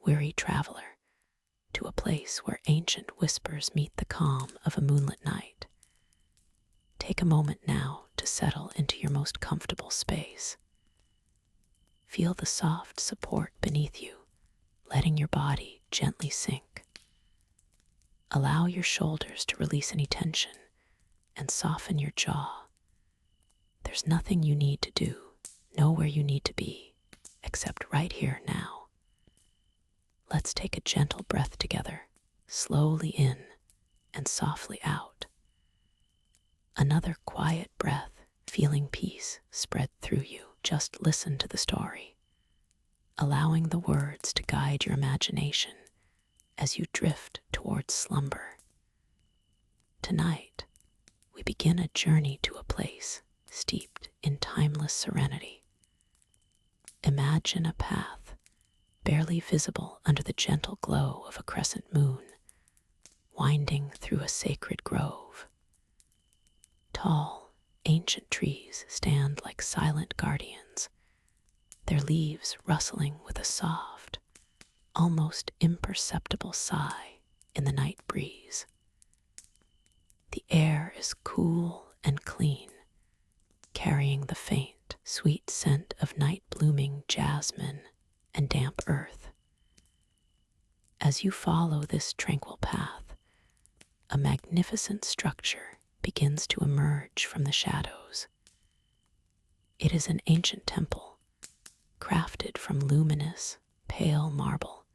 weary traveler, to a place where ancient whispers meet the calm of a moonlit night. Take a moment now to settle into your most comfortable space. Feel the soft support beneath you, letting your body gently sink. Allow your shoulders to release any tension and soften your jaw. There's nothing you need to do, nowhere you need to be, except right here now. Let's take a gentle breath together, slowly in and softly out. Another quiet breath, feeling peace spread through you. Just listen to the story, allowing the words to guide your imagination as you drift towards slumber. Tonight, we begin a journey to a place steeped in timeless serenity. Imagine a path barely visible under the gentle glow of a crescent moon, winding through a sacred grove. Tall, ancient trees stand like silent guardians, their leaves rustling with a soft, almost imperceptible sigh in the night breeze. The air is cool and clean, carrying the faint, sweet scent of night-blooming jasmine and damp earth. As you follow this tranquil path, a magnificent structure begins to emerge from the shadows. It is an ancient temple, crafted from luminous, pale marble,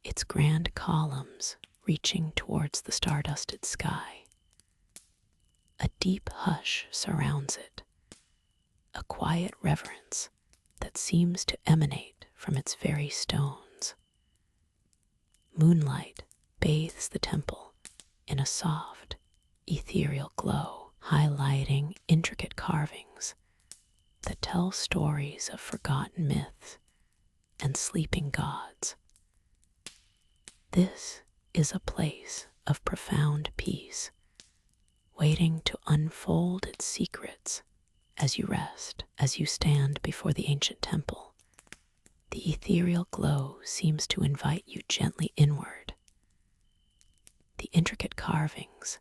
its grand columns reaching towards the stardusted sky. A deep hush surrounds it, a quiet reverence that seems to emanate from its very stones. Moonlight bathes the temple in a soft, ethereal glow, highlighting intricate carvings that tell stories of forgotten myths and sleeping gods. This is a place of profound peace, waiting to unfold its secrets as you rest. As you stand before the ancient temple, the ethereal glow seems to invite you gently inward. The intricate carvings,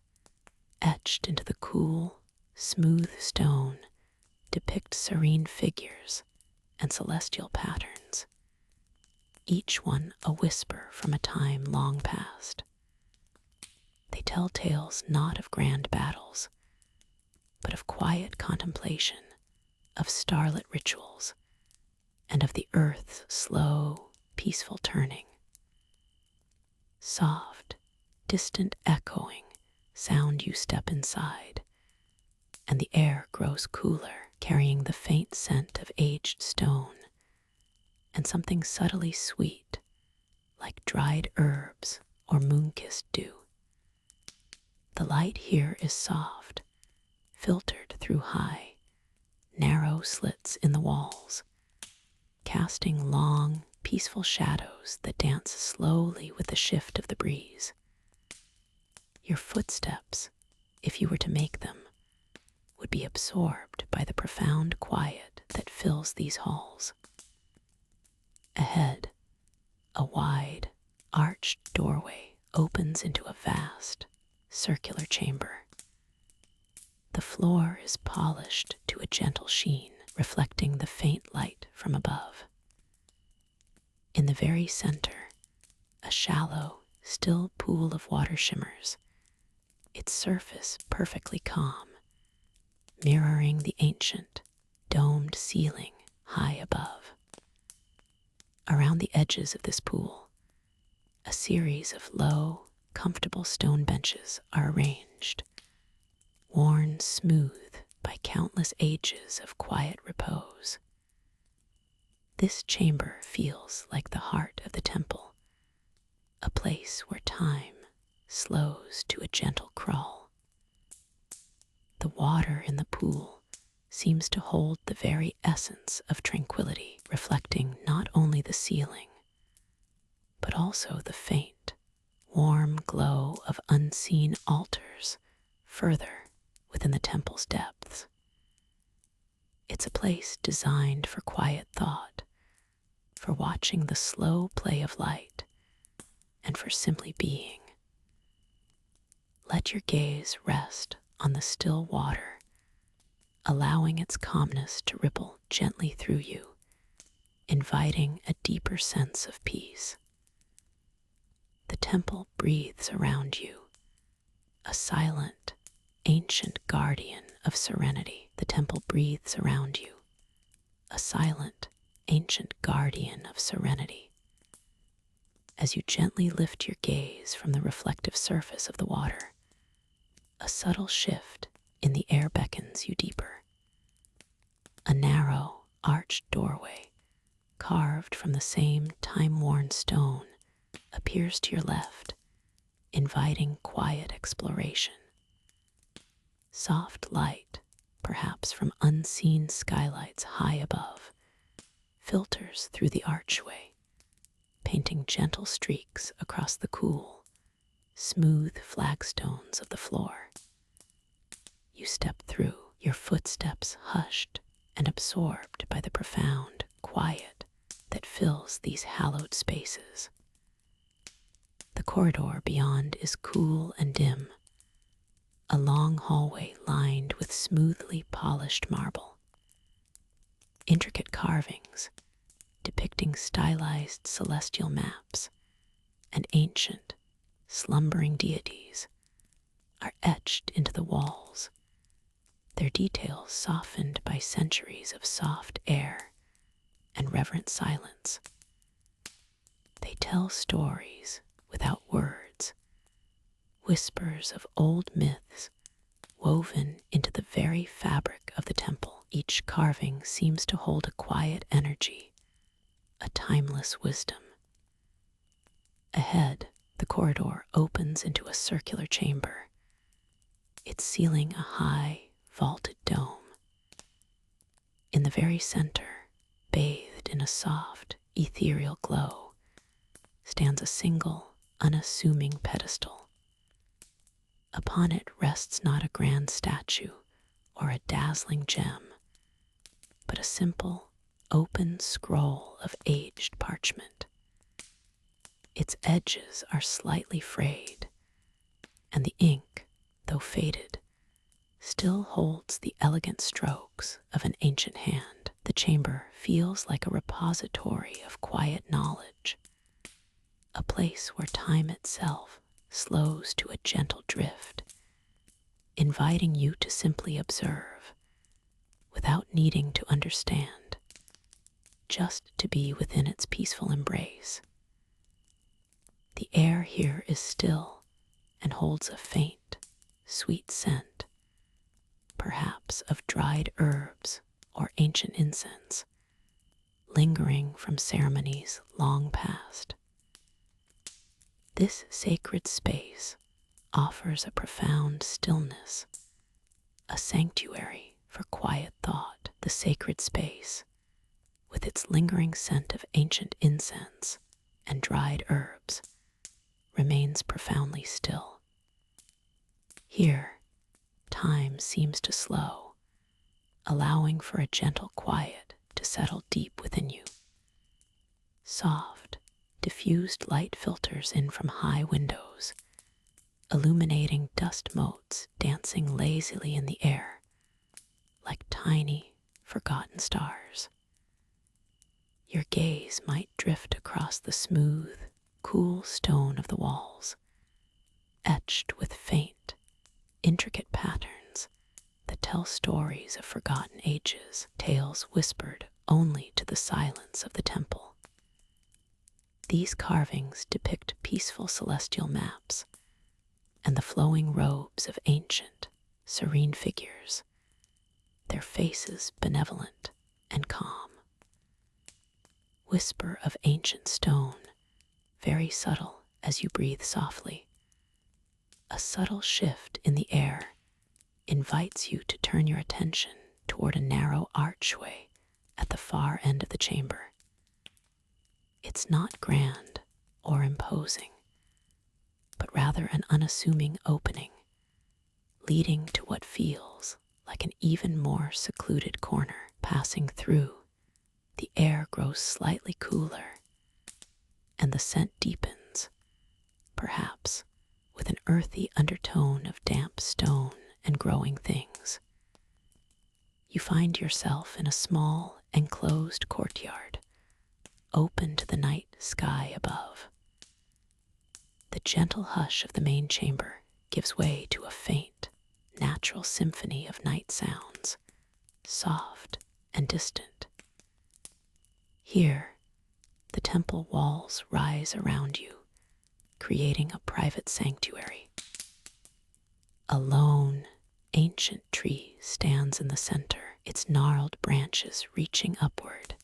etched into the cool, smooth stone, depict serene figures and celestial patterns, each one a whisper from a time long past. They tell tales not of grand battles, but of quiet contemplation, of starlit rituals, and of the earth's slow, peaceful turning. Soft, distant echoing sound you step inside, and the air grows cooler, carrying the faint scent of aged stone and something subtly sweet, like dried herbs or moon-kissed dew. The light here is soft, filtered through high, narrow slits in the walls, casting long, peaceful shadows that dance slowly with the shift of the breeze. Your footsteps, if you were to make them, would be absorbed by the profound quiet that fills these halls. Ahead, a wide, arched doorway opens into a vast, circular chamber. The floor is polished to a gentle sheen, reflecting the faint light from above. In the very center, a shallow, still pool of water shimmers, its surface perfectly calm, mirroring the ancient, domed ceiling high above. Around the edges of this pool, a series of low, comfortable stone benches are arranged, worn smooth by countless ages of quiet repose. This chamber feels like the heart of the temple, a place where time slows to a gentle crawl. The water in the pool seems to hold the very essence of tranquility, reflecting not only the ceiling, but also the faint, warm glow of unseen altars further within the temple's depths. It's a place designed for quiet thought, for watching the slow play of light, and for simply being. Let your gaze rest on the still water, allowing its calmness to ripple gently through you, inviting a deeper sense of peace. The temple breathes around you, a silent, ancient guardian of serenity. The temple breathes around you, a silent, ancient guardian of serenity. As you gently lift your gaze from the reflective surface of the water, a subtle shift in the air beckons you deeper. A narrow, arched doorway, carved from the same time-worn stone, appears to your left, inviting quiet exploration. Soft light, perhaps from unseen skylights high above, filters through the archway, painting gentle streaks across the cool, smooth flagstones of the floor. You step through, your footsteps hushed and absorbed by the profound quiet that fills these hallowed spaces. The corridor beyond is cool and dim, a long hallway lined with smoothly polished marble. Intricate carvings, depicting stylized celestial maps and ancient, slumbering deities, are etched into the walls, their details softened by centuries of soft air and reverent silence. They tell stories without words, whispers of old myths woven into the very fabric of the temple. Each carving seems to hold a quiet energy, a timeless wisdom. Ahead, the corridor opens into a circular chamber, its ceiling a high, vaulted dome. In the very center, bathed in a soft, ethereal glow, stands a single, unassuming pedestal. Upon it rests not a grand statue or a dazzling gem, but a simple, open scroll of aged parchment. Its edges are slightly frayed, and the ink, though faded, still holds the elegant strokes of an ancient hand. The chamber feels like a repository of quiet knowledge, a place where time itself slows to a gentle drift, inviting you to simply observe, without needing to understand, just to be within its peaceful embrace. The air here is still and holds a faint, sweet scent, perhaps of dried herbs or ancient incense, lingering from ceremonies long past. This sacred space offers a profound stillness, a sanctuary for quiet thought. The sacred space, with its lingering scent of ancient incense and dried herbs, remains profoundly still. Here, time seems to slow, allowing for a gentle quiet to settle deep within you. Soft, diffused light filters in from high windows, illuminating dust motes dancing lazily in the air, like tiny, forgotten stars. Your gaze might drift across the smooth, cool stone of the walls, etched with faint, intricate patterns that tell stories of forgotten ages, tales whispered only to the silence of the temple. These carvings depict peaceful celestial maps and the flowing robes of ancient, serene figures, their faces benevolent and calm. Whisper of ancient stone, very subtle as you breathe softly. A subtle shift in the air invites you to turn your attention toward a narrow archway at the far end of the chamber. It's not grand or imposing, but rather an unassuming opening, leading to what feels like an even more secluded corner. Passing through, The air grows slightly cooler, and the scent deepens, perhaps with an earthy undertone of damp stone and growing things. You find yourself in a small, enclosed courtyard, open to the night sky above. The gentle hush of the main chamber gives way to a faint, natural symphony of night sounds, soft and distant. Here, the temple walls rise around you, creating a private sanctuary. A lone, ancient tree stands in the center, its gnarled branches reaching upward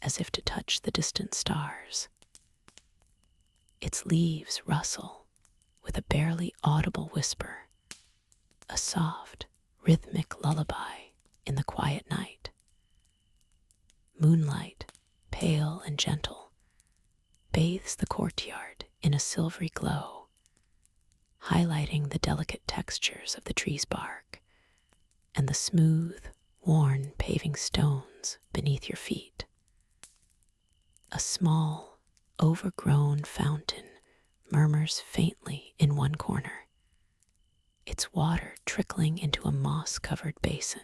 as if to touch the distant stars. Its leaves rustle with a barely audible whisper, a soft, rhythmic lullaby in the quiet night. Moonlight, pale and gentle, bathes the courtyard in a silvery glow, highlighting the delicate textures of the tree's bark and the smooth, worn paving stones beneath your feet. A small, overgrown fountain murmurs faintly in one corner, its water trickling into a moss-covered basin,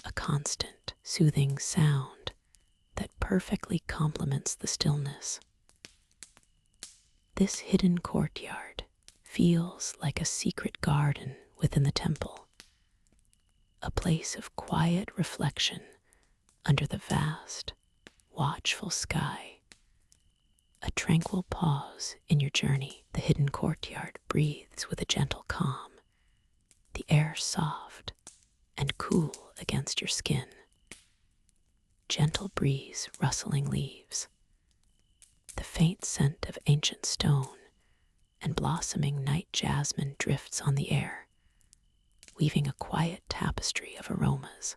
a constant, soothing sound that perfectly complements the stillness. This hidden courtyard feels like a secret garden within the temple, a place of quiet reflection under the vast, watchful sky. A tranquil pause in your journey, the hidden courtyard breathes with a gentle calm, the air soft and cool against your skin. Gentle breeze rustling leaves, the faint scent of ancient stone and blossoming night jasmine drifts on the air, weaving a quiet tapestry of aromas.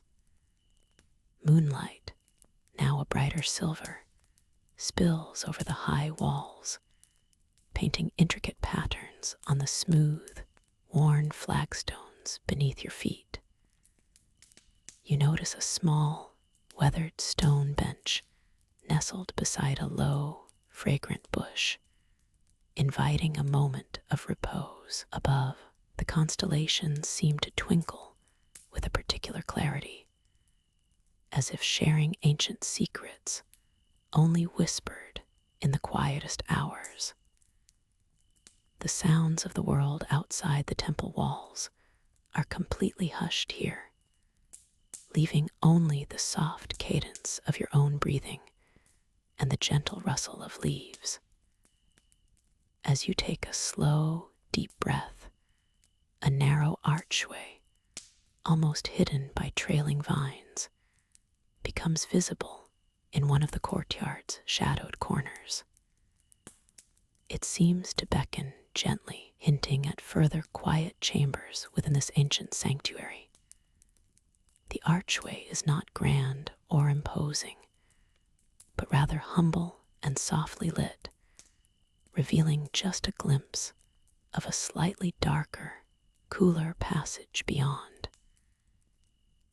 Moonlight, now a brighter silver, spills over the high walls, painting intricate patterns on the smooth, worn flagstones beneath your feet. You notice a small, weathered stone bench nestled beside a low, fragrant bush, inviting a moment of repose. Above, the constellations seem to twinkle with a particular clarity, as if sharing ancient secrets only whispered in the quietest hours. The sounds of the world outside the temple walls are completely hushed here, leaving only the soft cadence of your own breathing and the gentle rustle of leaves. As you take a slow, deep breath, a narrow archway, almost hidden by trailing vines, becomes visible in one of the courtyard's shadowed corners. It seems to beckon gently, hinting at further quiet chambers within this ancient sanctuary. The archway is not grand or imposing, but rather humble and softly lit, revealing just a glimpse of a slightly darker, cooler passage beyond.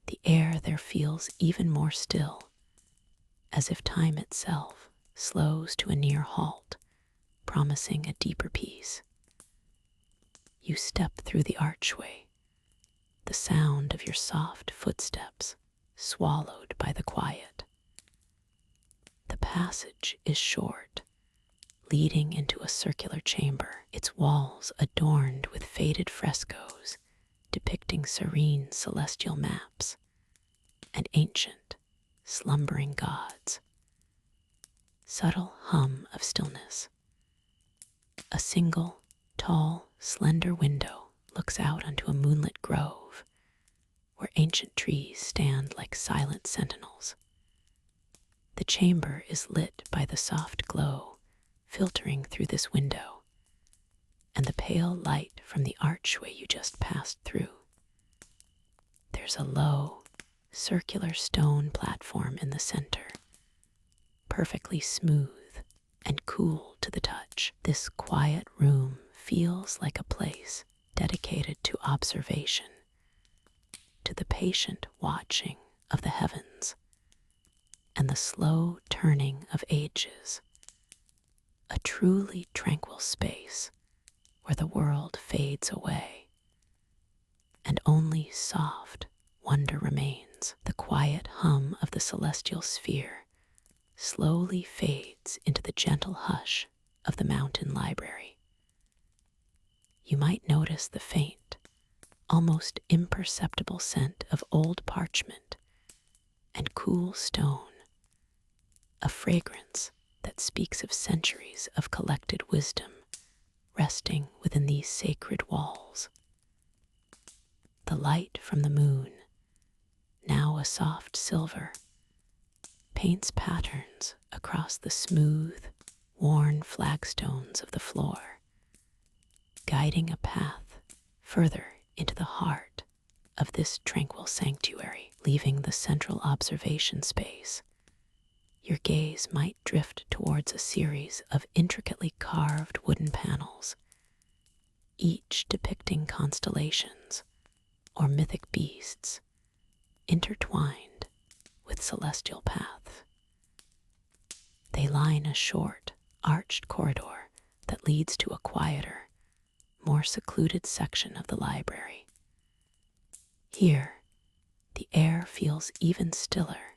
The air there feels even more still, as if time itself slows to a near halt, promising a deeper peace. You step through the archway, the sound of your soft footsteps swallowed by the quiet. The passage is short, leading into a circular chamber, its walls adorned with faded frescoes depicting serene celestial maps and ancient, slumbering gods. Subtle hum of stillness. A single, tall, slender window looks out onto a moonlit grove where ancient trees stand like silent sentinels. The chamber is lit by the soft glow filtering through this window and the pale light from the archway you just passed through. There's a low, circular stone platform in the center, perfectly smooth and cool to the touch. This quiet room feels like a place dedicated to observation, to the patient watching of the heavens, and the slow turning of ages, a truly tranquil space where the world fades away and only soft wonder remains. The quiet hum of the celestial sphere slowly fades into the gentle hush of the mountain library. You might notice the faint, almost imperceptible scent of old parchment and cool stone, a fragrance that speaks of centuries of collected wisdom resting within these sacred walls. The light from the moon, now a soft silver, paints patterns across the smooth, worn flagstones of the floor, guiding a path further into the heart of this tranquil sanctuary. Leaving the central observation space, your gaze might drift towards a series of intricately carved wooden panels, each depicting constellations or mythic beasts intertwined with celestial paths. They line a short, arched corridor that leads to a quieter, more secluded section of the library. Here, the air feels even stiller,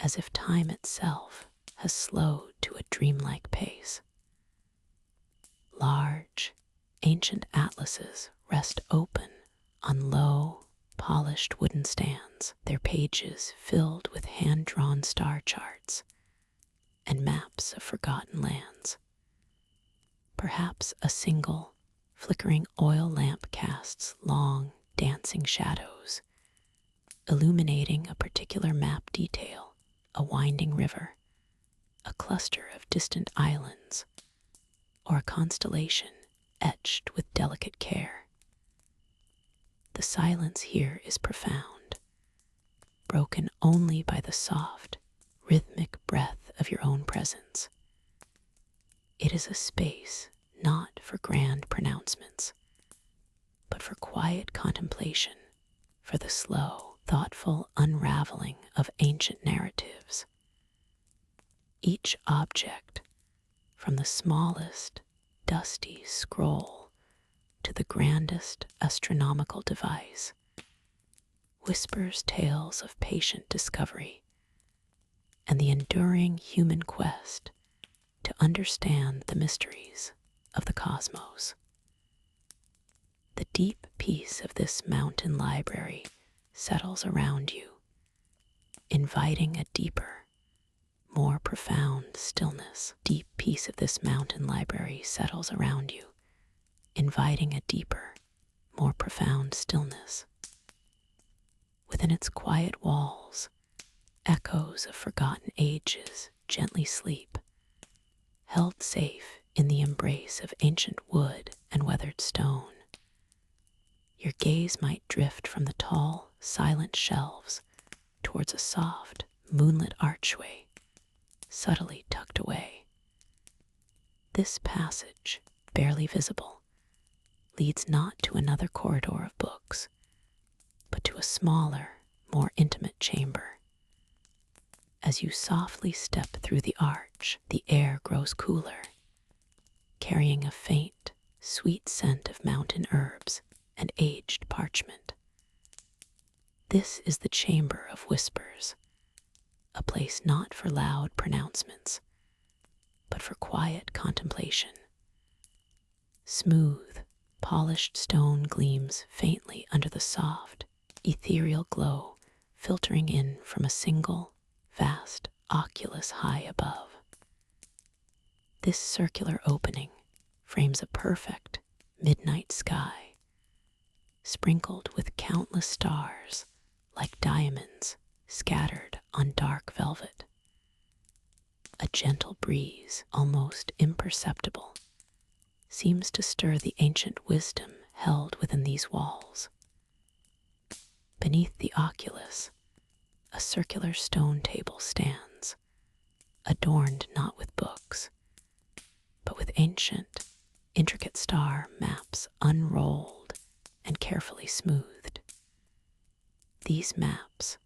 as if time itself has slowed to a dreamlike pace. Large, ancient atlases rest open on low, polished wooden stands, their pages filled with hand-drawn star charts and maps of forgotten lands. Perhaps a single, flickering oil lamp casts long, dancing shadows, illuminating a particular map detail, a winding river, a cluster of distant islands, or a constellation etched with delicate care. The silence here is profound, broken only by the soft, rhythmic breath of your own presence. It is a space not for grand pronouncements, but for quiet contemplation, for the slow, thoughtful unraveling of ancient narratives. Each object, from the smallest, dusty scroll to the grandest astronomical device, whispers tales of patient discovery and the enduring human quest to understand the mysteries of the cosmos. The deep peace of this mountain library settles around you, inviting a deeper, more profound stillness. Deep peace of this mountain library settles around you, inviting a deeper, more profound stillness. Within its quiet walls, echoes of forgotten ages gently sleep, held safe in the embrace of ancient wood and weathered stone. Your gaze might drift from the tall, silent shelves towards a soft, moonlit archway, subtly tucked away. This passage, barely visible, leads not to another corridor of books, but to a smaller, more intimate chamber. As you softly step through the arch, the air grows cooler, carrying a faint, sweet scent of mountain herbs and aged parchment. This is the chamber of whispers, a place not for loud pronouncements, but for quiet contemplation. Smooth, polished stone gleams faintly under the soft, ethereal glow filtering in from a single, vast oculus high above. This circular opening frames a perfect midnight sky, sprinkled with countless stars like diamonds scattered on dark velvet. A gentle breeze, almost imperceptible, seems to stir the ancient wisdom held within these walls. Beneath the oculus, a circular stone table stands, adorned not with books, but with ancient, intricate star maps unrolled and carefully smoothed. These maps,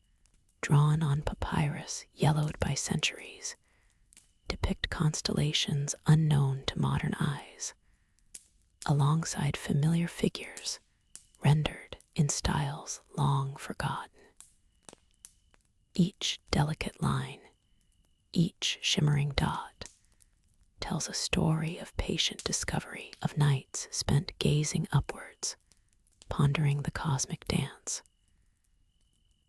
drawn on papyrus yellowed by centuries depict constellations unknown to modern eyes, alongside familiar figures rendered in styles long forgotten. Each delicate line, each shimmering dot, tells a story of patient discovery, of nights spent gazing upwards, pondering the cosmic dance.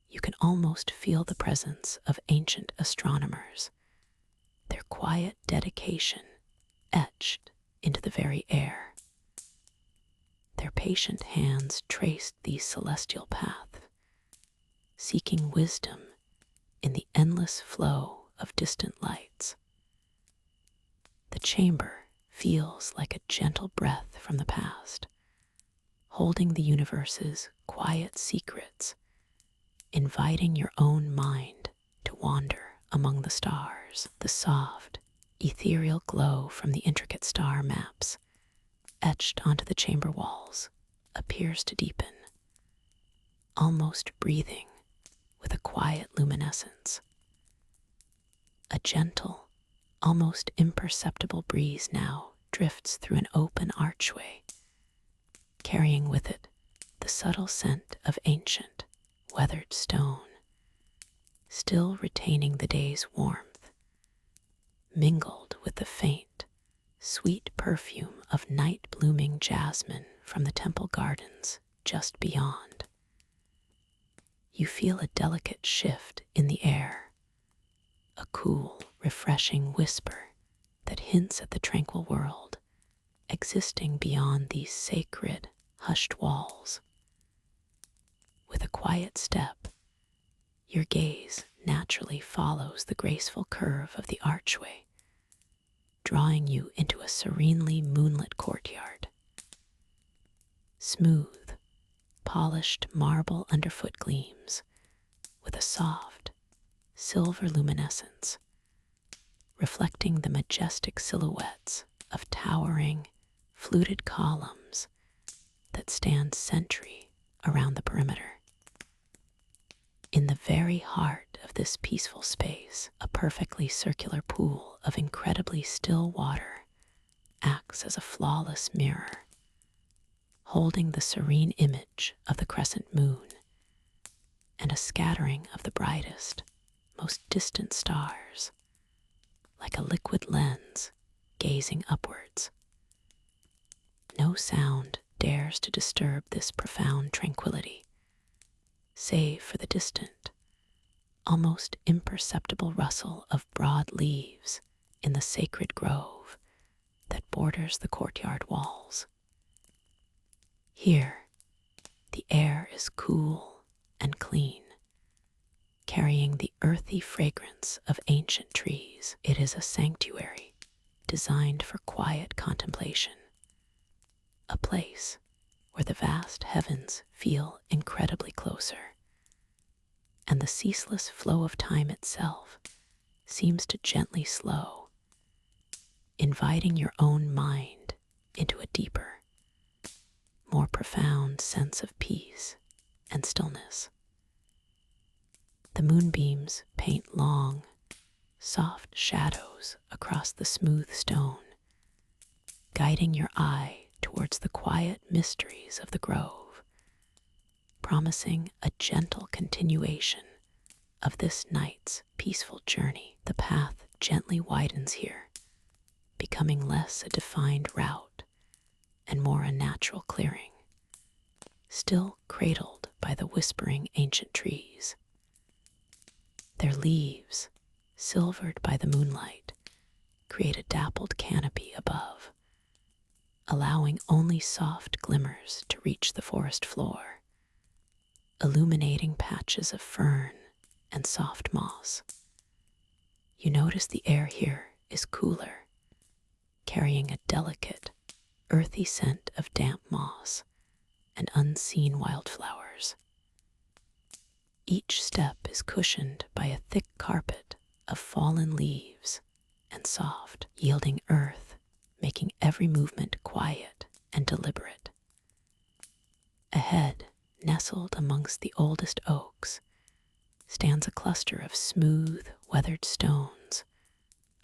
You can almost feel the presence of ancient astronomers, their quiet dedication etched into the very air. Their patient hands traced the celestial path, seeking wisdom in the endless flow of distant lights. The chamber feels like a gentle breath from the past, holding the universe's quiet secrets, inviting your own mind to wander among the stars. The soft, ethereal glow from the intricate star maps etched onto the chamber walls appears to deepen, almost breathing with a quiet luminescence. A gentle, almost imperceptible breeze now drifts through an open archway, carrying with it the subtle scent of ancient, weathered stone, still retaining the day's warmth, mingled with the faint, sweet perfume of night-blooming jasmine from the temple gardens just beyond. You feel a delicate shift in the air, a cool, refreshing whisper that hints at the tranquil world existing beyond these sacred, hushed walls. With a quiet step, your gaze naturally follows the graceful curve of the archway, drawing you into a serenely moonlit courtyard. Smooth, polished marble underfoot gleams with a soft, silver luminescence, reflecting the majestic silhouettes of towering, fluted columns that stand sentry around the perimeter. In the very heart of this peaceful space, a perfectly circular pool of incredibly still water acts as a flawless mirror, holding the serene image of the crescent moon and a scattering of the brightest, most distant stars, like a liquid lens gazing upwards. No sound dares to disturb this profound tranquility, save for the distant, almost imperceptible rustle of broad leaves in the sacred grove that borders the courtyard walls. Here, the air is cool and clean, carrying the earthy fragrance of ancient trees. It is a sanctuary designed for quiet contemplation, a place where the vast heavens feel incredibly closer, and the ceaseless flow of time itself seems to gently slow, inviting your own mind into a deeper, more profound sense of peace and stillness. The moonbeams paint long, soft shadows across the smooth stone, guiding your eye towards the quiet mysteries of the grove, promising a gentle continuation of this night's peaceful journey. The path gently widens here, becoming less a defined route and more a natural clearing, still cradled by the whispering ancient trees. Their leaves, silvered by the moonlight, create a dappled canopy above, allowing only soft glimmers to reach the forest floor, illuminating patches of fern and soft moss. You notice the air here is cooler, carrying a delicate, earthy scent of damp moss and unseen wildflowers. Each step is cushioned by a thick carpet of fallen leaves and soft, yielding earth, making every movement quiet and deliberate. Ahead, nestled amongst the oldest oaks, stands a cluster of smooth, weathered stones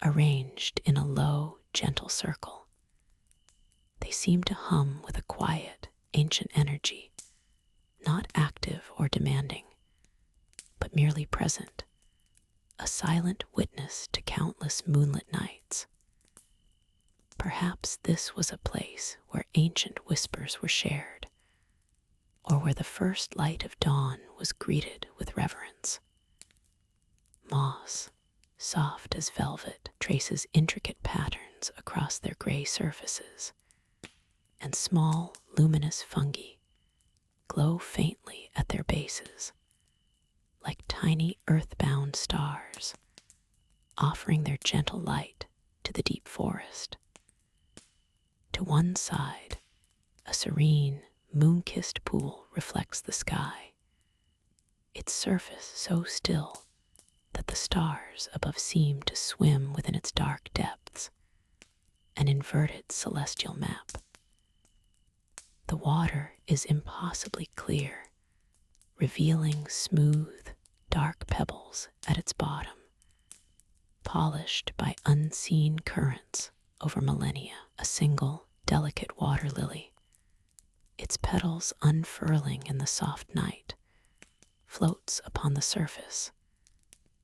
arranged in a low, gentle circle. They seem to hum with a quiet, ancient energy, not active or demanding, but merely present, a silent witness to countless moonlit nights. Perhaps this was a place where ancient whispers were shared, or where the first light of dawn was greeted with reverence. Moss, soft as velvet, traces intricate patterns across their gray surfaces, and small, luminous fungi glow faintly at their bases, like tiny earthbound stars, offering their gentle light to the deep forest. To one side, a serene, moon-kissed pool reflects the sky, its surface so still that the stars above seem to swim within its dark depths, an inverted celestial map. The water is impossibly clear, revealing smooth, dark pebbles at its bottom, polished by unseen currents over millennia. A single, delicate water lily, its petals unfurling in the soft night, floats upon the surface,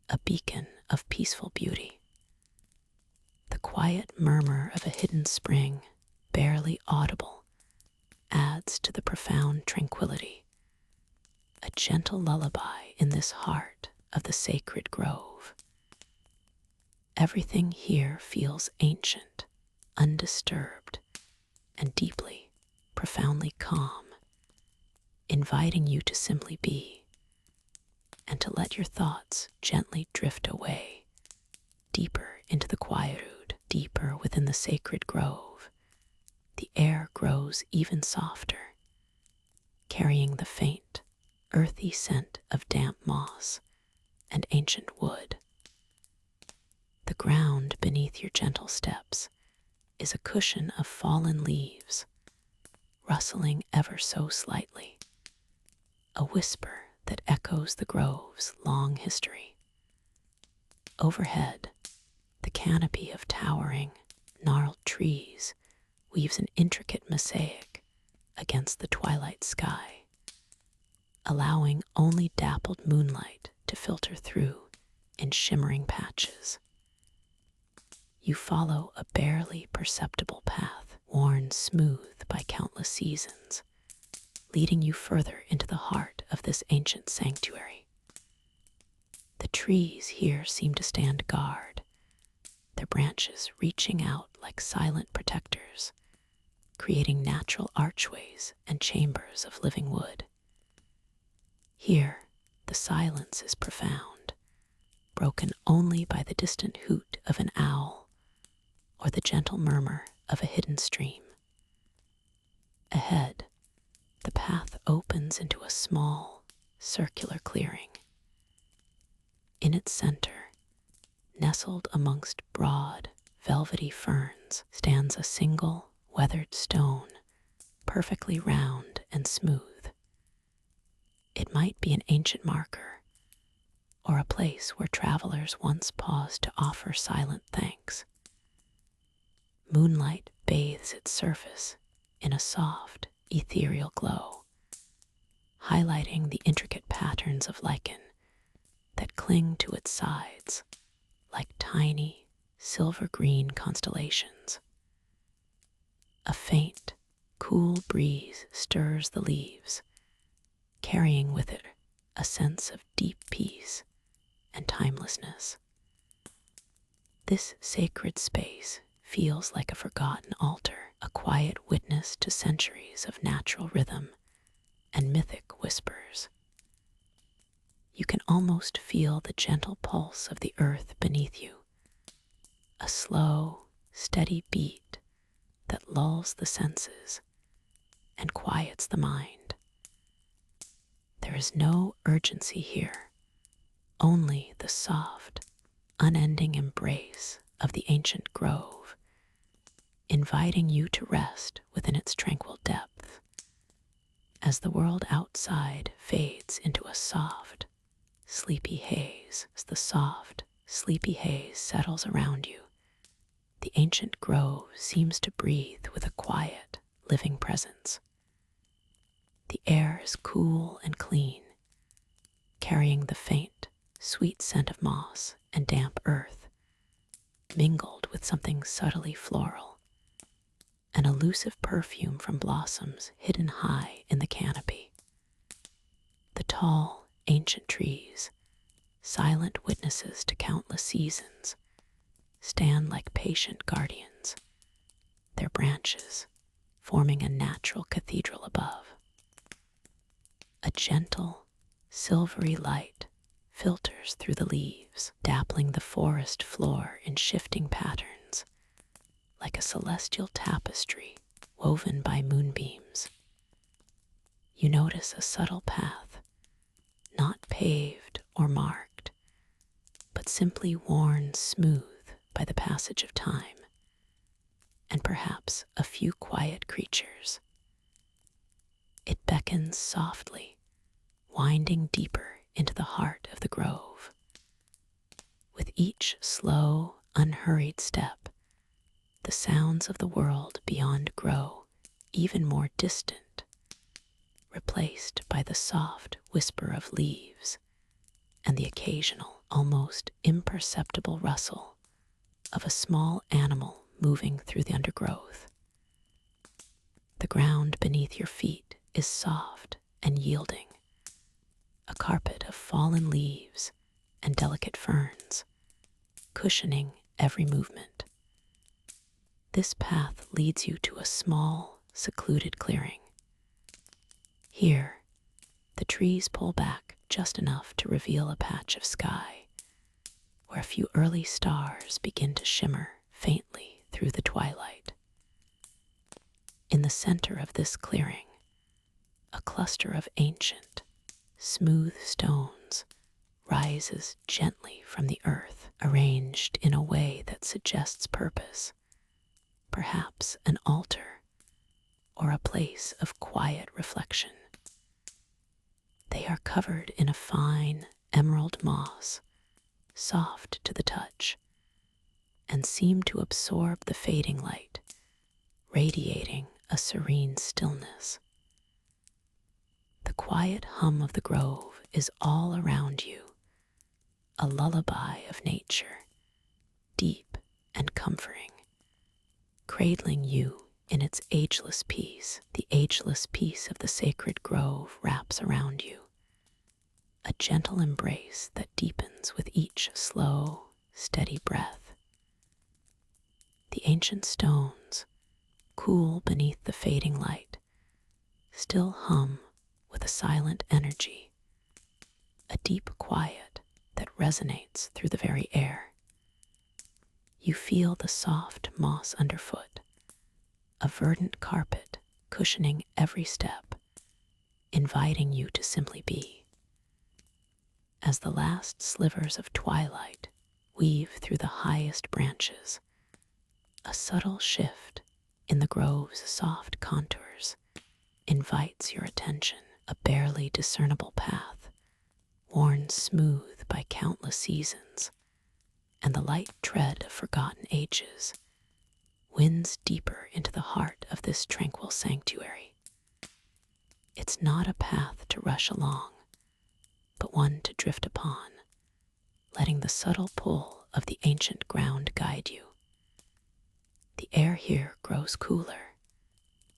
a beacon of peaceful beauty. The quiet murmur of a hidden spring, barely audible, adds to the profound tranquility, a gentle lullaby in this heart of the sacred grove. Everything here feels ancient, undisturbed, and deeply, profoundly calm, inviting you to simply be, and to let your thoughts gently drift away, deeper into the quietude, deeper within the sacred grove. The air grows even softer, carrying the faint, earthy scent of damp moss and ancient wood. The ground beneath your gentle steps is a cushion of fallen leaves, rustling ever so slightly, a whisper that echoes the grove's long history. Overhead, the canopy of towering, gnarled trees weaves an intricate mosaic against the twilight sky, allowing only dappled moonlight to filter through in shimmering patches. You follow a barely perceptible path, worn smooth by countless seasons, leading you further into the heart of this ancient sanctuary. The trees here seem to stand guard, their branches reaching out like silent protectors, creating natural archways and chambers of living wood. Here, the silence is profound, broken only by the distant hoot of an owl or the gentle murmur of a hidden stream. Ahead, the path opens into a small, circular clearing. In its center, nestled amongst broad, velvety ferns, stands a single, weathered stone, perfectly round and smooth. It might be an ancient marker, or a place where travelers once paused to offer silent thanks. Moonlight bathes its surface in a soft, ethereal glow, highlighting the intricate patterns of lichen that cling to its sides like tiny, silver-green constellations. A faint, cool breeze stirs the leaves, carrying with it a sense of deep peace and timelessness. This sacred space feels like a forgotten altar, a quiet witness to centuries of natural rhythm and mythic whispers. You can almost feel the gentle pulse of the earth beneath you, a slow, steady beat that lulls the senses and quiets the mind. There is no urgency here, only the soft, unending embrace of the ancient grove, inviting you to rest within its tranquil depth. As the world outside fades into a soft, sleepy haze. As the soft, sleepy haze settles around you, the ancient grove seems to breathe with a quiet, living presence. The air is cool and clean, carrying the faint, sweet scent of moss and damp earth, mingled with something subtly floral, an elusive perfume from blossoms hidden high in the canopy. The tall, ancient trees, silent witnesses to countless seasons, stand like patient guardians, their branches forming a natural cathedral above. A gentle, silvery light filters through the leaves, dappling the forest floor in shifting patterns, like a celestial tapestry woven by moonbeams. You notice a subtle path, not paved or marked, but simply worn smooth by the passage of time, and perhaps a few quiet creatures. It beckons softly, winding deeper into the heart of the grove. With each slow, unhurried step, the sounds of the world beyond grow even more distant, replaced by the soft whisper of leaves and the occasional, almost imperceptible rustle of a small animal moving through the undergrowth. The ground beneath your feet is soft and yielding, a carpet of fallen leaves and delicate ferns, cushioning every movement. This path leads you to a small, secluded clearing. Here, the trees pull back just enough to reveal a patch of sky, where a few early stars begin to shimmer faintly through the twilight. In the center of this clearing, a cluster of ancient, smooth stones rises gently from the earth, arranged in a way that suggests purpose, perhaps an altar or a place of quiet reflection. They are covered in a fine emerald moss, soft to the touch, and seem to absorb the fading light, radiating a serene stillness. The quiet hum of the grove is all around you, a lullaby of nature, deep and comforting, cradling you in its ageless peace. The ageless peace of the sacred grove wraps around you, a gentle embrace that deepens with each slow, steady breath. The ancient stones, cool beneath the fading light, still hum with a silent energy, a deep quiet that resonates through the very air. You feel the soft moss underfoot, a verdant carpet cushioning every step, inviting you to simply be. As the last slivers of twilight weave through the highest branches, a subtle shift in the grove's soft contours invites your attention. A barely discernible path, worn smooth by countless seasons, and the light tread of forgotten ages, winds deeper into the heart of this tranquil sanctuary. It's not a path to rush along, but one to drift upon, letting the subtle pull of the ancient ground guide you. The air here grows cooler,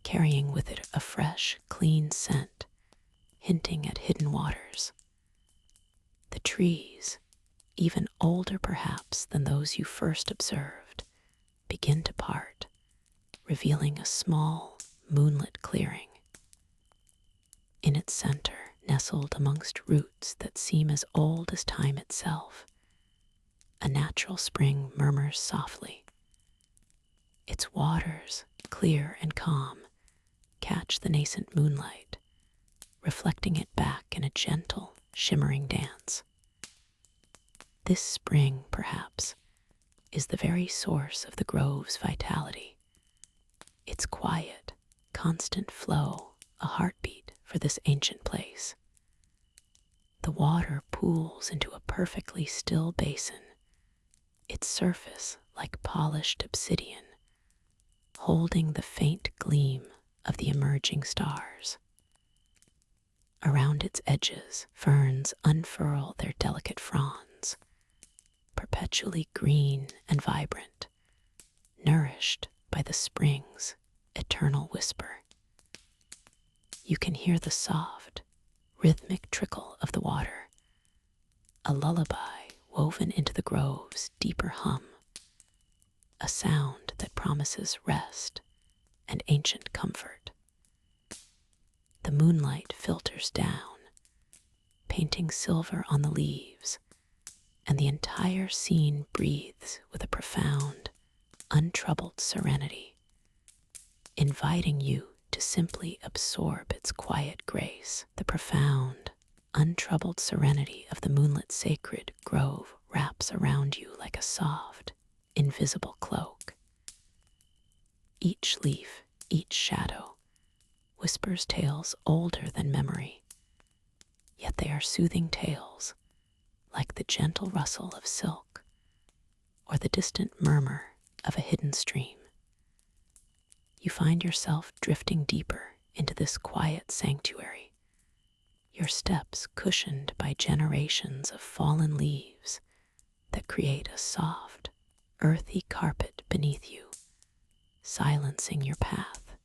carrying with it a fresh, clean scent, hinting at hidden waters. The trees, even older perhaps than those you first observed, begin to part, revealing a small, moonlit clearing. In its center, nestled amongst roots that seem as old as time itself, a natural spring murmurs softly. Its waters, clear and calm, catch the nascent moonlight, reflecting it back in a gentle, shimmering dance. This spring, perhaps, is the very source of the grove's vitality. Its quiet, constant flow, a heartbeat for this ancient place. The water pools into a perfectly still basin, its surface like polished obsidian, holding the faint gleam of the emerging stars. Around its edges, ferns unfurl their delicate fronds, perpetually green and vibrant, nourished by the spring's eternal whisper. You can hear the soft, rhythmic trickle of the water, a lullaby woven into the grove's deeper hum, a sound that promises rest and ancient comfort. The moonlight filters down, painting silver on the leaves, and the entire scene breathes with a profound, untroubled serenity, inviting you to simply absorb its quiet grace. The profound, untroubled serenity of the moonlit sacred grove wraps around you like a soft, invisible cloak. Each leaf, each shadow, whispers tales older than memory, yet they are soothing tales, like the gentle rustle of silk or the distant murmur of a hidden stream. You find yourself drifting deeper into this quiet sanctuary, your steps cushioned by generations of fallen leaves that create a soft, earthy carpet beneath you, silencing your path.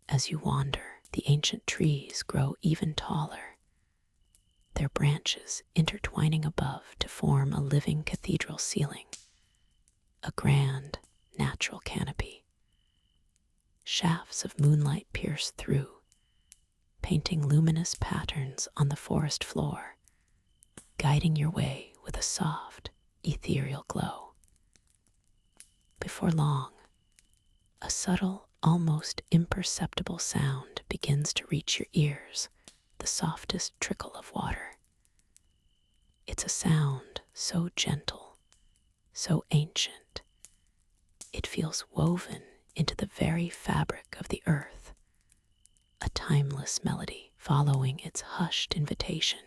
As you wander, the ancient trees grow even taller, their branches intertwining above to form a living cathedral ceiling, a grand, natural canopy. Shafts of moonlight pierce through, painting luminous patterns on the forest floor, guiding your way with a soft, ethereal glow. Before long, a subtle, almost imperceptible sound begins to reach your ears, the softest trickle of water. It's a sound so gentle, so ancient. It feels woven into the very fabric of the earth, a timeless melody following its hushed invitation.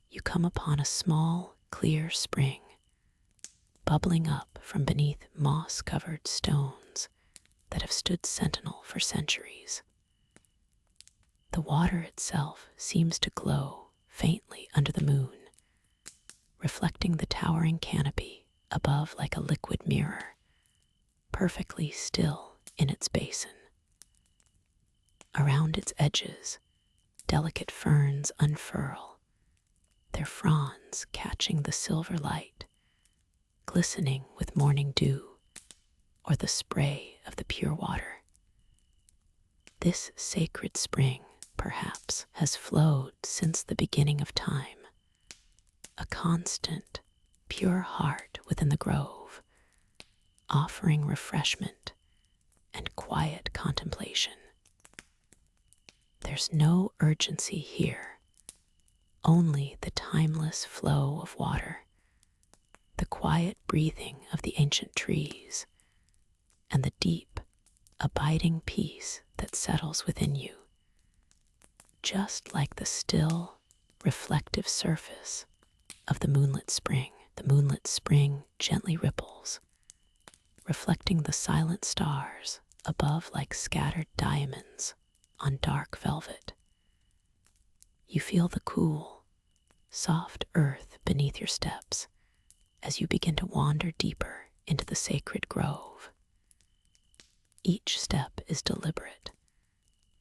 You come upon a small, clear spring, bubbling up from beneath moss-covered stones that have stood sentinel for centuries. The water itself seems to glow faintly under the moon, reflecting the towering canopy above like a liquid mirror, perfectly still in its basin. Around its edges, delicate ferns unfurl, their fronds catching the silver light, glistening with morning dew or the spray of the pure water. This sacred spring, perhaps, has flowed since the beginning of time, a constant, pure heart within the grove, offering refreshment and quiet contemplation. There's no urgency here, only the timeless flow of water, the quiet breathing of the ancient trees, and the deep, abiding peace that settles within you. Just like the still, reflective surface of the moonlit spring gently ripples, reflecting the silent stars above like scattered diamonds on dark velvet. You feel the cool, soft earth beneath your steps as you begin to wander deeper into the sacred grove. Each step is deliberate,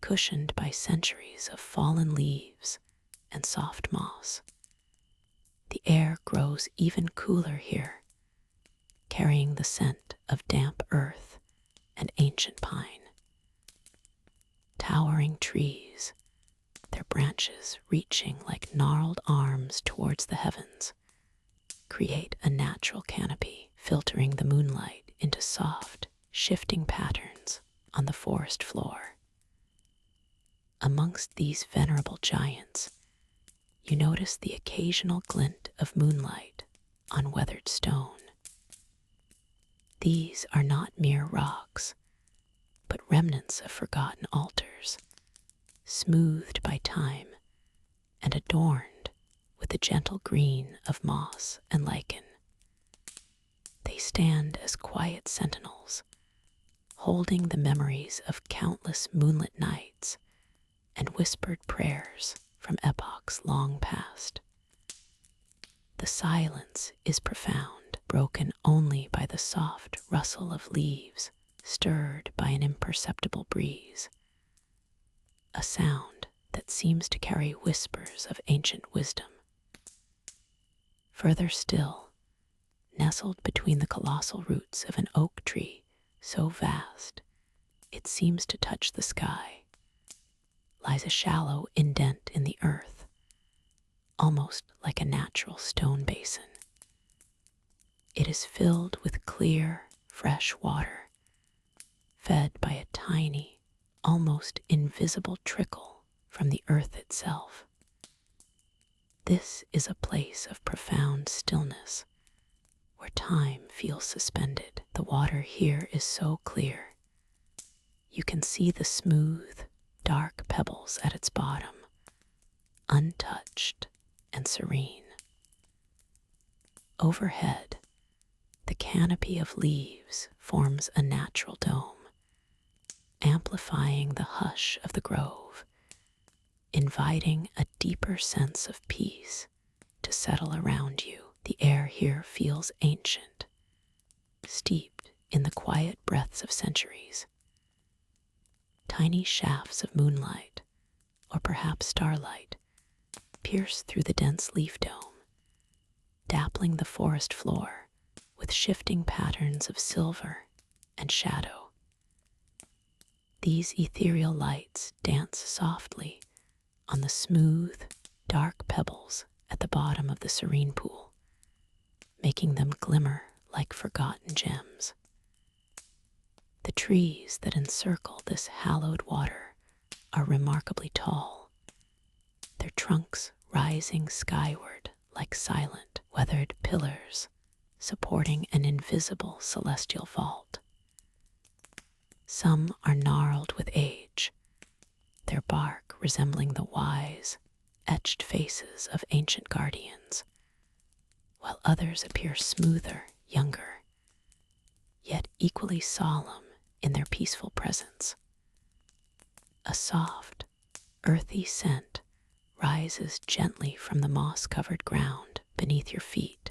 cushioned by centuries of fallen leaves and soft moss. The air grows even cooler here, carrying the scent of damp earth and ancient pine. Towering trees, their branches reaching like gnarled arms towards the heavens, create a natural canopy, filtering the moonlight into soft, shifting patterns on the forest floor. Amongst these venerable giants, you notice the occasional glint of moonlight on weathered stone. These are not mere rocks, but remnants of forgotten altars, smoothed by time and adorned with the gentle green of moss and lichen. They stand as quiet sentinels, holding the memories of countless moonlit nights and whispered prayers from epochs long past. The silence is profound, broken only by the soft rustle of leaves stirred by an imperceptible breeze, a sound that seems to carry whispers of ancient wisdom. Further still, nestled between the colossal roots of an oak tree so vast it seems to touch the sky, lies a shallow indent in the earth, almost like a natural stone basin. It is filled with clear, fresh water, fed by a tiny, almost invisible trickle from the earth itself. This is a place of profound stillness, where time feels suspended. The water here is so clear. You can see the smooth, dark pebbles at its bottom, untouched and serene. Overhead, the canopy of leaves forms a natural dome, amplifying the hush of the grove, inviting a deeper sense of peace to settle around you. The air here feels ancient, steeped in the quiet breaths of centuries. Tiny shafts of moonlight, or perhaps starlight, pierce through the dense leaf dome, dappling the forest floor with shifting patterns of silver and shadow. These ethereal lights dance softly on the smooth, dark pebbles at the bottom of the serene pool, making them glimmer like forgotten gems. The trees that encircle this hallowed water are remarkably tall, their trunks rising skyward like silent, weathered pillars supporting an invisible celestial vault. Some are gnarled with age, their bark resembling the wise, etched faces of ancient guardians, while others appear smoother, younger, yet equally solemn in their peaceful presence. A soft, earthy scent rises gently from the moss-covered ground beneath your feet,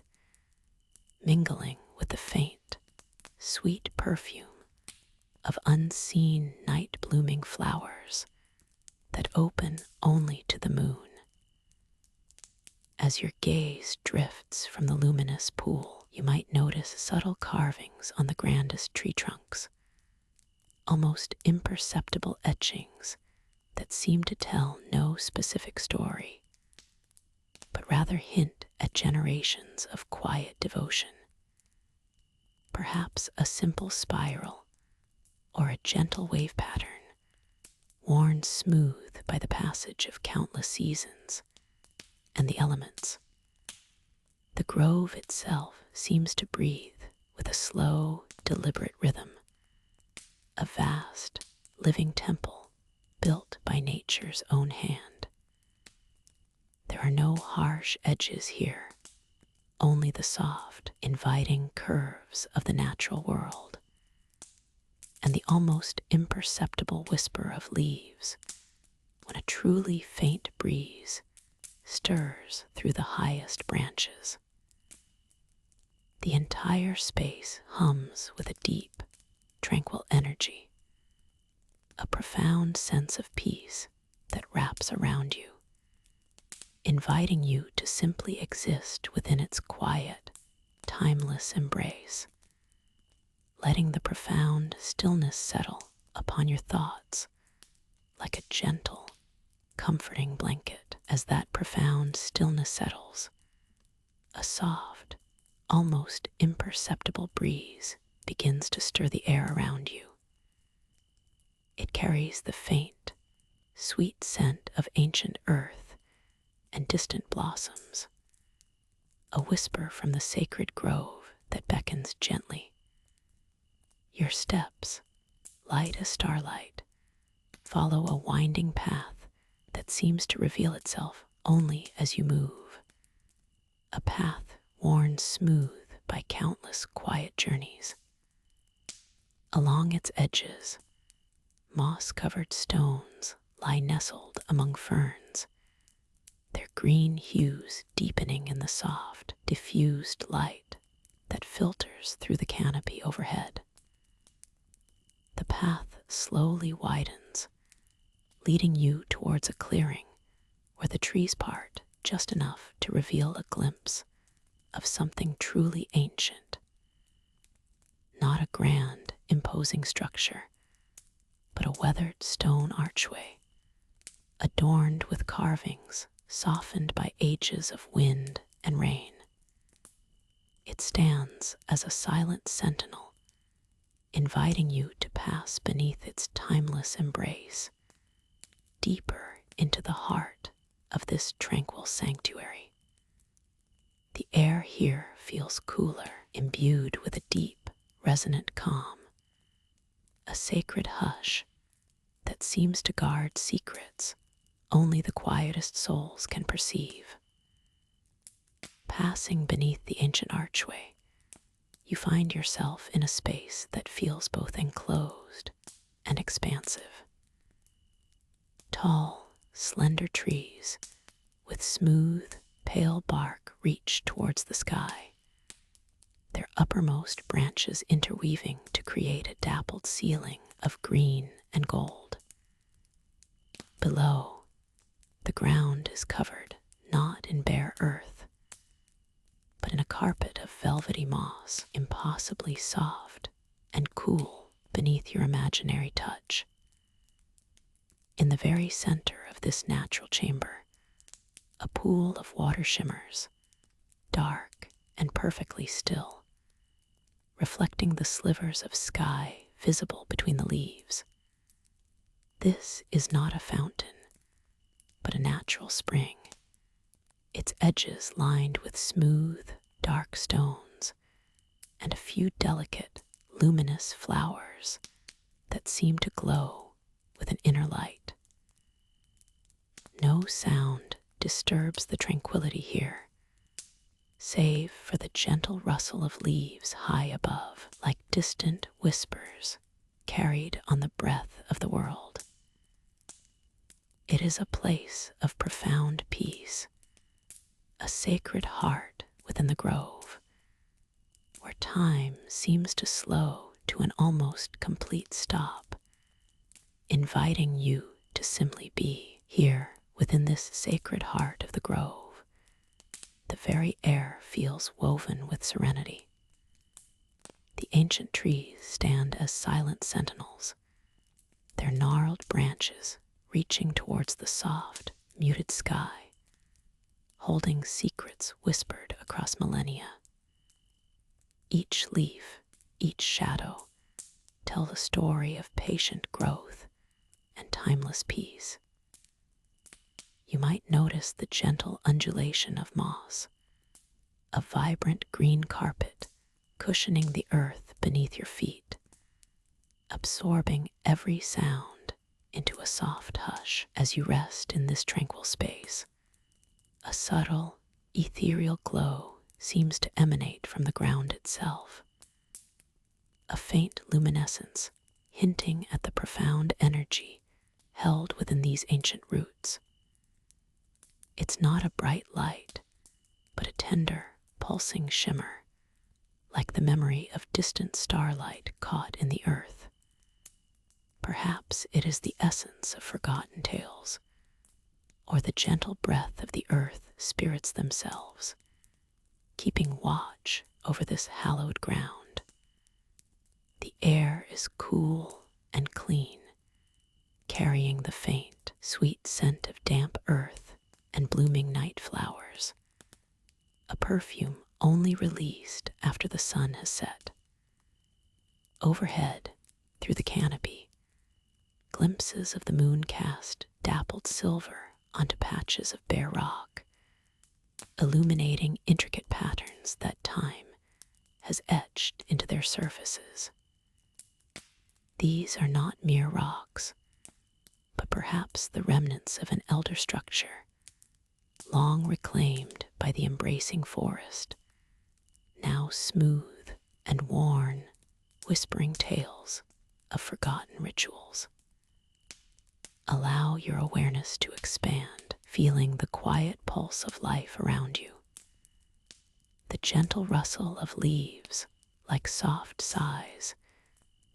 mingling with the faint, sweet perfume of unseen night-blooming flowers that open only to the moon. As your gaze drifts from the luminous pool, you might notice subtle carvings on the grandest tree trunks, almost imperceptible etchings that seem to tell no specific story, but rather hint at generations of quiet devotion. Perhaps a simple spiral or a gentle wave pattern, worn smooth by the passage of countless seasons and the elements. The grove itself seems to breathe with a slow, deliberate rhythm, a vast, living temple built by nature's own hand. There are no harsh edges here, only the soft, inviting curves of the natural world, and the almost imperceptible whisper of leaves when a truly faint breeze stirs through the highest branches. The entire space hums with a deep, tranquil energy, a profound sense of peace that wraps around you, inviting you to simply exist within its quiet, timeless embrace, letting the profound stillness settle upon your thoughts like a gentle, comforting blanket. As that profound stillness settles, a soft, almost imperceptible breeze begins to stir the air around you. It carries the faint, sweet scent of ancient earth and distant blossoms, a whisper from the sacred grove that beckons gently. Your steps, light as starlight, follow a winding path that seems to reveal itself only as you move, a path worn smooth by countless quiet journeys. Along its edges, moss-covered stones lie nestled among ferns, their green hues deepening in the soft, diffused light that filters through the canopy overhead. The path slowly widens, leading you towards a clearing where the trees part just enough to reveal a glimpse of something truly ancient. Not a grand, imposing structure, but a weathered stone archway, adorned with carvings softened by ages of wind and rain. It stands as a silent sentinel, inviting you to pass beneath its timeless embrace, deeper into the heart of this tranquil sanctuary. The air here feels cooler, imbued with a deep, resonant calm, a sacred hush that seems to guard secrets only the quietest souls can perceive. Passing beneath the ancient archway, you find yourself in a space that feels both enclosed and expansive. Tall, slender trees with smooth, pale bark reach towards the sky, their uppermost branches interweaving to create a dappled ceiling of green and gold. Below, the ground is covered not in bare earth, but in a carpet of velvety moss, impossibly soft and cool beneath your imaginary touch. In the very center of this natural chamber, a pool of water shimmers, dark and perfectly still, reflecting the slivers of sky visible between the leaves. This is not a fountain, but a natural spring, its edges lined with smooth, dark stones and a few delicate, luminous flowers that seem to glow with an inner light. No sound disturbs the tranquility here, save for the gentle rustle of leaves high above, like distant whispers carried on the breath of the world. It is a place of profound peace, a sacred heart within the grove, where time seems to slow to an almost complete stop, inviting you to simply be here within this sacred heart of the grove. The very air feels woven with serenity. The ancient trees stand as silent sentinels, their gnarled branches reaching towards the soft, muted sky, holding secrets whispered across millennia. Each leaf, each shadow, tell the story of patient growth and timeless peace. You might notice the gentle undulation of moss, a vibrant green carpet cushioning the earth beneath your feet, absorbing every sound into a soft hush as you rest in this tranquil space. A subtle, ethereal glow seems to emanate from the ground itself, a faint luminescence hinting at the profound energy held within these ancient roots. It's not a bright light, but a tender, pulsing shimmer, like the memory of distant starlight caught in the earth. Perhaps it is the essence of forgotten tales, or the gentle breath of the earth spirits themselves, keeping watch over this hallowed ground. The air is cool and clean, carrying the faint, sweet scent of damp earth and blooming night flowers, a perfume only released after the sun has set. Overhead, through the canopy, glimpses of the moon cast dappled silver onto patches of bare rock, illuminating intricate patterns that time has etched into their surfaces. These are not mere rocks, but perhaps the remnants of an elder structure, long reclaimed by the embracing forest, now smooth and worn, whispering tales of forgotten rituals. Allow your awareness to expand, feeling the quiet pulse of life around you. The gentle rustle of leaves like soft sighs,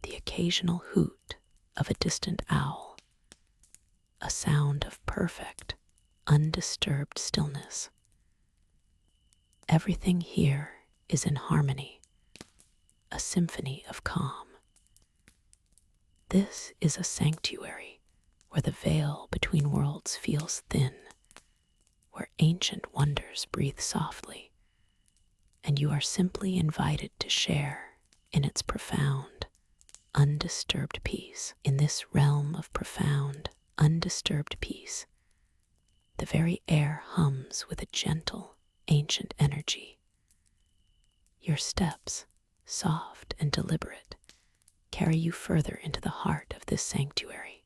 the occasional hoot of a distant owl, a sound of perfect, undisturbed stillness. Everything here is in harmony, a symphony of calm. This is a sanctuary where the veil between worlds feels thin, where ancient wonders breathe softly, and you are simply invited to share in its profound, undisturbed peace. In this realm of profound, undisturbed peace, the very air hums with a gentle, ancient energy. Your steps, soft and deliberate, carry you further into the heart of this sanctuary.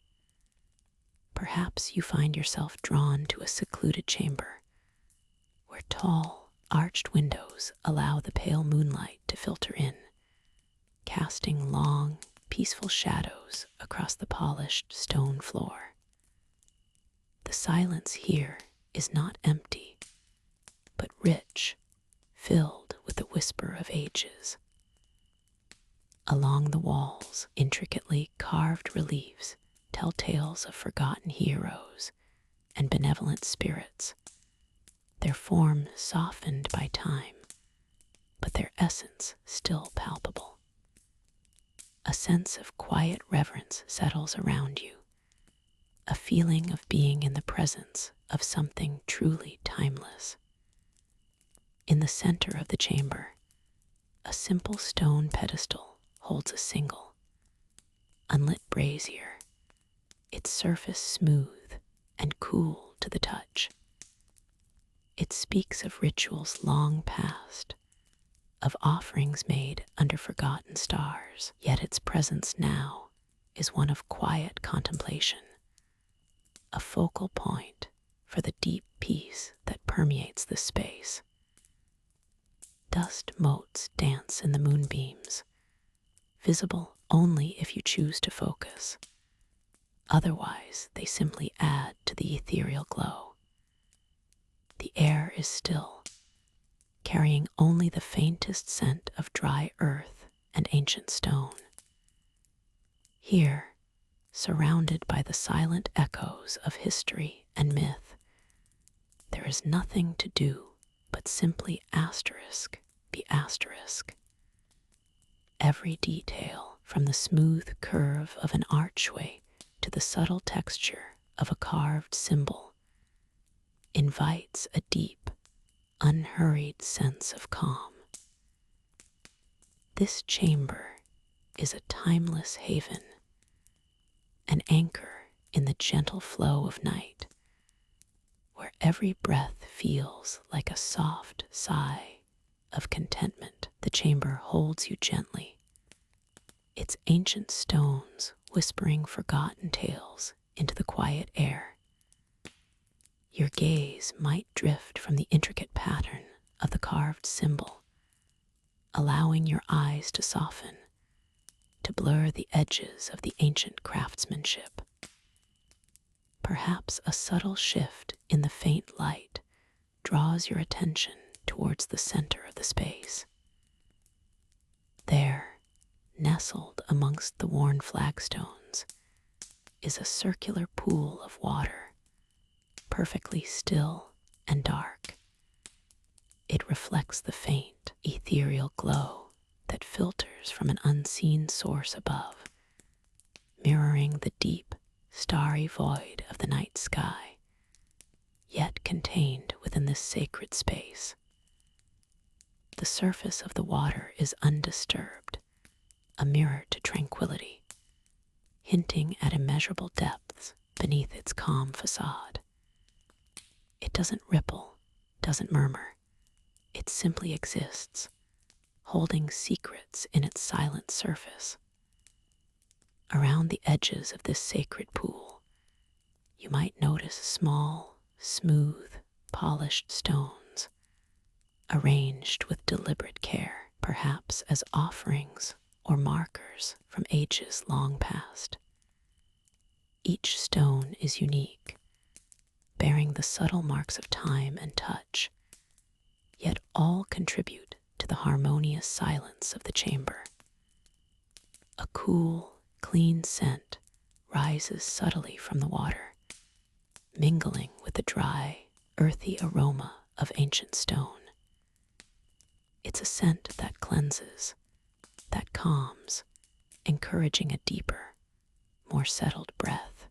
Perhaps you find yourself drawn to a secluded chamber, where tall, arched windows allow the pale moonlight to filter in, casting long, peaceful shadows across the polished stone floor. The silence here is not empty, but rich, filled with the whisper of ages. Along the walls, intricately carved reliefs tell tales of forgotten heroes and benevolent spirits, their form softened by time, but their essence still palpable. A sense of quiet reverence settles around you, a feeling of being in the presence of something truly timeless. In the center of the chamber, a simple stone pedestal holds a single, unlit brazier, its surface smooth and cool to the touch. It speaks of rituals long past, of offerings made under forgotten stars, yet its presence now is one of quiet contemplation, a focal point for the deep peace that permeates the space. Dust motes dance in the moonbeams, visible only if you choose to focus. Otherwise, they simply add to the ethereal glow. The air is still, carrying only the faintest scent of dry earth and ancient stone. Here, surrounded by the silent echoes of history and myth, there is nothing to do but simply be asterisk. Every detail, from the smooth curve of an archway to the subtle texture of a carved symbol, invites a deep, unhurried sense of calm. This chamber is a timeless haven, an anchor in the gentle flow of night, where every breath feels like a soft sigh of contentment. The chamber holds you gently, its ancient stones whispering forgotten tales into the quiet air. Your gaze might drift from the intricate pattern of the carved symbol, allowing your eyes to soften, to blur the edges of the ancient craftsmanship. Perhaps a subtle shift in the faint light draws your attention towards the center of the space. There, nestled amongst the worn flagstones, is a circular pool of water, perfectly still and dark. It reflects the faint, ethereal glow that filters from an unseen source above, mirroring the deep, starry void of the night sky, yet contained within this sacred space. The surface of the water is undisturbed, a mirror to tranquility, hinting at immeasurable depths beneath its calm facade. It doesn't ripple, doesn't murmur. It simply exists, holding secrets in its silent surface. Around the edges of this sacred pool, you might notice small, smooth, polished stones, arranged with deliberate care, perhaps as offerings or markers from ages long past. Each stone is unique, bearing the subtle marks of time and touch, yet all contribute to the harmonious silence of the chamber. A cool, clean scent rises subtly from the water, mingling with the dry, earthy aroma of ancient stone. It's a scent that cleanses, that calms, encouraging a deeper, more settled breath.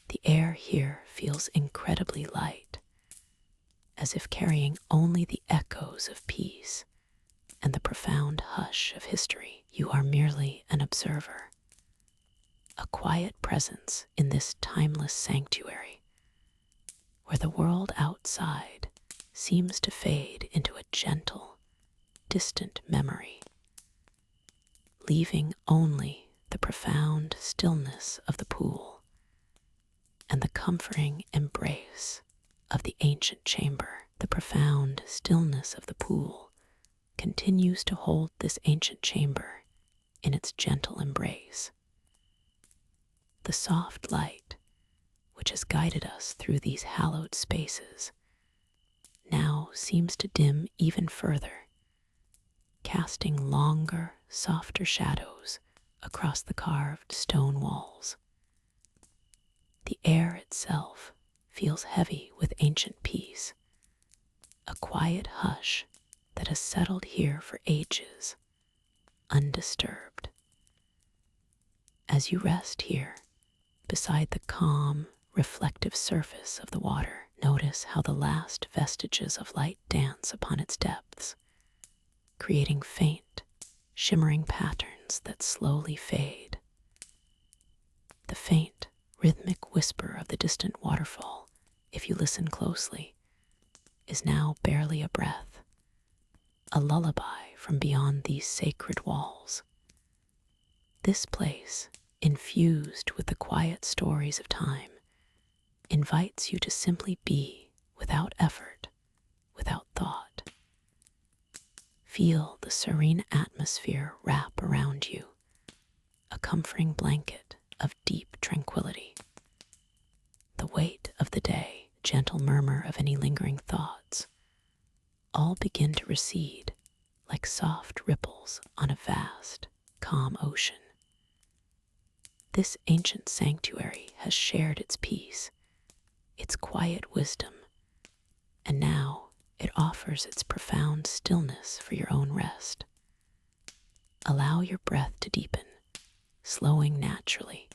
The air here feels incredibly light, as if carrying only the echoes of peace and the profound hush of history. You are merely an observer, a quiet presence in this timeless sanctuary, where the world outside seems to fade into a gentle, distant memory, leaving only the profound stillness of the pool and the comforting embrace of the ancient chamber. The profound stillness of the pool continues to hold this ancient chamber in its gentle embrace. The soft light, which has guided us through these hallowed spaces, now seems to dim even further, casting longer, softer shadows across the carved stone walls. The air itself feels heavy with ancient peace, a quiet hush that has settled here for ages, undisturbed. As you rest here, beside the calm, reflective surface of the water, notice how the last vestiges of light dance upon its depths, creating faint, shimmering patterns that slowly fade. The faint, rhythmic whisper of the distant waterfall, if you listen closely, is now barely a breath, a lullaby from beyond these sacred walls. This place, infused with the quiet stories of time, invites you to simply be without effort, without thought. Feel the serene atmosphere wrap around you, a comforting blanket of deep tranquility. The weight of the day, gentle murmur of any lingering thoughts, all begin to recede like soft ripples on a vast, calm ocean. This ancient sanctuary has shared its peace, its quiet wisdom, and now it offers its profound stillness for your own rest. Allow your breath to deepen, slowing naturally,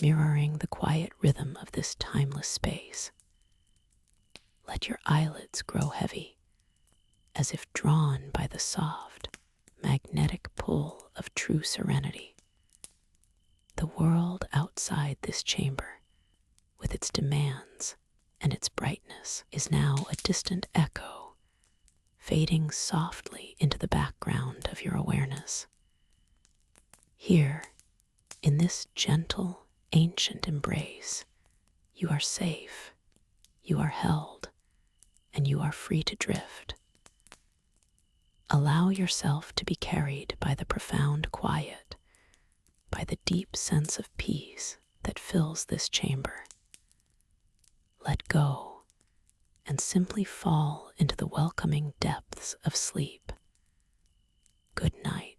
mirroring the quiet rhythm of this timeless space. Let your eyelids grow heavy, as if drawn by the soft, magnetic pull of true serenity. The world outside this chamber, with its demands and its brightness, is now a distant echo, fading softly into the background of your awareness. Here, in this gentle, ancient embrace, you are safe, you are held, and you are free to drift. Allow yourself to be carried by the profound quiet, by the deep sense of peace that fills this chamber. Let go and simply fall into the welcoming depths of sleep. Good night.